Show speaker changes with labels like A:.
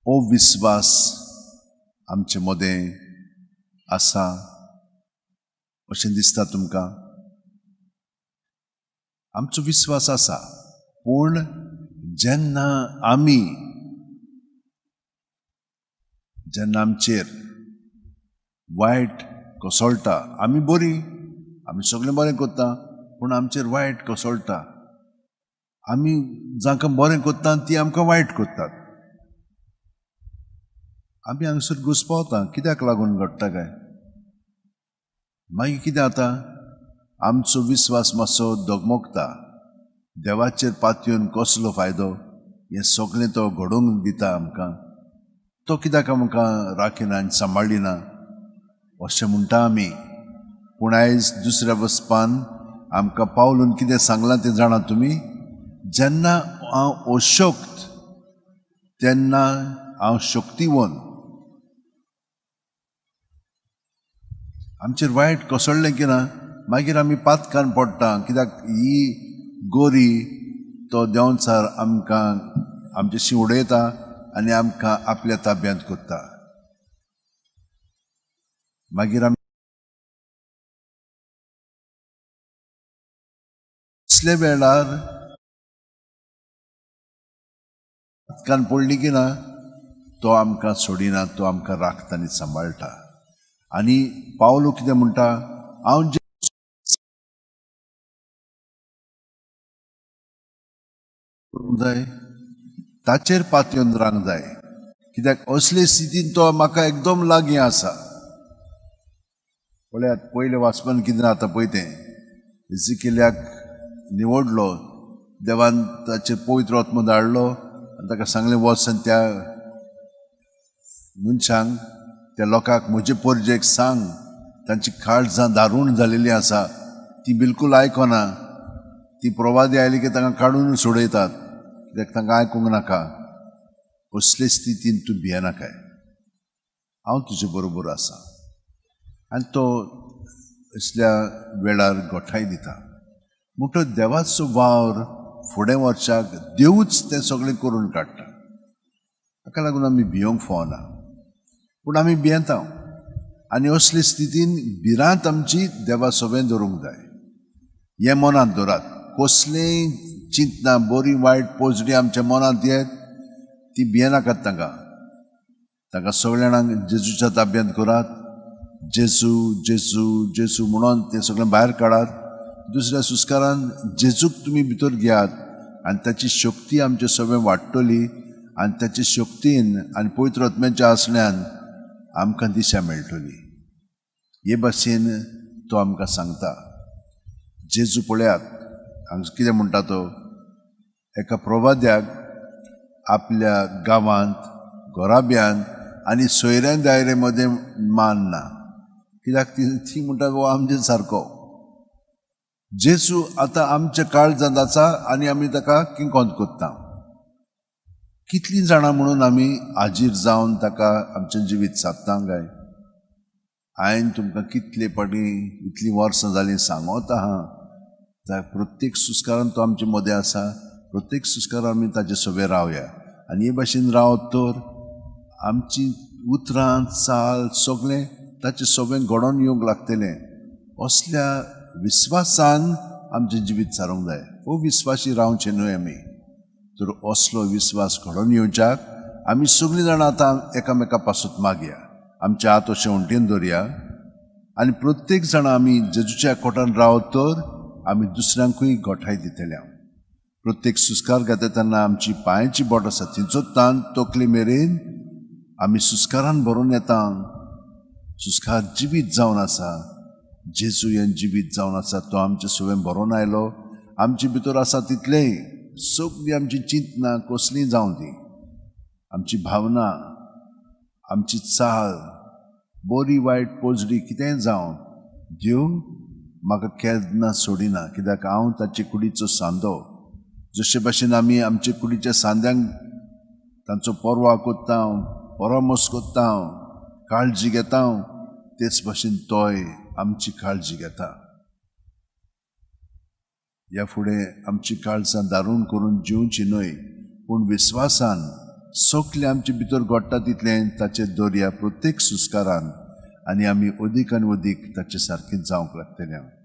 A: ओ विश्वास आमचे मदें आसा अशें दिसता तुमकां? आमचो विश्वास आसा, पूण जेन्ना आमचेर वायट कोसळटा, आमी बरी, आमी सगळें बरें करता, पूण आमचेर वायट कोसळटा, आमी जांकां बरें करता ती आमकां वायट करतात, आमी हांगसर घुस्पावता. कित्याक लागून घडटा काय? मागीर कितें जाता? आमचो विश्वास मातसो डगमगता. देवाचेर पातयेवन कसलो फायदो? हें सगळें तो घडोवंक दिता आमकां. तो कित्याक आमकां राखिना आनी सांबाळिना अशें म्हणटा आमी. पूण आयज दुसऱ्या वचपान आमकां पावलून कितें सांगलां तें जाणा तुमी? जेन्ना हांव अशक्त तेन्ना हांव शक्तिवन. आमचेर वायट कोसळ्ळें की ना, मागीर आमी पातकान पडटा. कित्याक ही गोरी तो देंवचार आमकां आमचेशी उडयता आनी आमकां आपल्या ताब्यांत करता. मागीर आमी असले वेळार पातकान पडली की ना, तो आमकां सोडिना, तो आमकां राखता आनी सांबाळटा. आनी पावलो कितें म्हणटा? हांव जाय ताचेर पातयेवन रावंक जाय. कित्याक असले स्थितीन तो म्हाका एकदम लागीं आसा. पळयात, पयले वाचपान कितें जाता पळय तें. इजिकेल्याक निवडलो, देवान ताचेर पवित्र आत्मो धाडलो आनी ताका सांगलें, वच आनी त्या मनशांक, त्या लोकांक म्हजे परजेक सांग, तांची काळजां दारूण जालेली आसा, ती बिलकूल आयकना. ती प्रवादी आयली की तांकां काडून सोडयतात, कित्याक तांकां आयकूंक नाका. असले स्थितीन तूं भियेना काय? हांव तुजे बरोबर आसा. आनी तो असल्या वेळार घोटाय दिता. म्हणटच देवाचो वावर फुडें वचपाक देवूच तें सगळें करून काडटा. ताका लागून आमी भियोंक फावना. पूण आमी भियेता आनी असले स्थितीन भिरांत आमची देवा सोबें दवरूंक जाय. हें मनांत दवरात. कसलेय चिंतना, बरी वायट पोजडी आमच्या मनांत येत, ती भियेनाकात तांकां. तांकां सगळ्या जाणांक जेजूच्या ताब्यांत करात. जेजू जेजू जेजू म्हणून तें सगळें भायर काडात. दुसऱ्या सुस्कारान जेजूक तुमी भितर घेयात आनी ताची शक्ती आमचे सगळें वाडटली. आनी ताचे शक्तीन आनी पवित्र आत्म्याच्या आसण्यान आमकां दिशा मेळटली. हे भाशेन तो आमकां सांगता. जेजू पळयात, हांगा कितें म्हणटा तो? एका प्रवाद्याक आपल्या गांवांत, घोराब्यांत आनी सोयऱ्या दायरे मदें मान ना. कित्याक ती म्हणटा वो आमचे सारको. जेजू आतां आमच्या काळजांत आसा आनी आमी ताका किंकोंत कोत्ता. कितलीं जाणां म्हणून आमी हाजीर जावन ताका आमचें जिवीत सादता काय? हांवें तुमकां कितले पाटी इतलीं वर्सां जालीं सांगोत आहा, प्रत्येक सुस्कारान तो आमचे मदें आसा. प्रत्येक सुस्कारान आमी ताचे सोबे रावया. आनी हे भाशेन रावत तर आमची उतरां, चाल सगळें ताचे सोबें घडोवन येवंक लागतलें. असल्या विस्वासान आमचें जिवीत सारूंक जाय. विस्वासी रावचें न्हय आमी. तर असलो विस्वास घडोवन येवच्याक आमी सगळीं जाणां आतां एकामेका पासून मागया. आमचे हात अशें वणटीन दवरया आनी प्रत्येक जाणां आमी जेजूच्या कोठान रावत तर आमी दुसऱ्यांकूय गोठाय दितले. प्रत्येक सुस्कार घेता तेन्ना आमची पांयाची बोट आसा थिंचोत्तान तकले मेरेन आमी सुस्कारान भरून येता. सुस्कार जिवीत जावन आसा. जेजू हें जिवीत जावन आसा. तो आमचे सोबें भरोवन आयलो. आमचे भितर आसा तितलेय सगळी आमची चिंतना कसलीय जावं ती, आमची भावना, आमची चाल, बरी वायट पोजडी कितेंय जावं, देव म्हाका केन्ना सोडिना. कित्याक हांव ताचे कुडीचो सांदो. जशे भाशेन आमी आमचे कुडीच्या सांद्यांक तांचो परवा कोत्ता, परामोस कोत्ता, काळजी घेता, तेच भाशेन तोय आमची काळजी घेता. ह्या फुडें आमची काळजां दारूण करून जिवची न्हय, पूण विस्वासान सोखले आमचे भितर घोट्टा तितलें ताचे दर्या प्रत्येक सुस्कारान आनी आमी अदीक आनी अदीक ताचे सारकें जावंक लागतलें.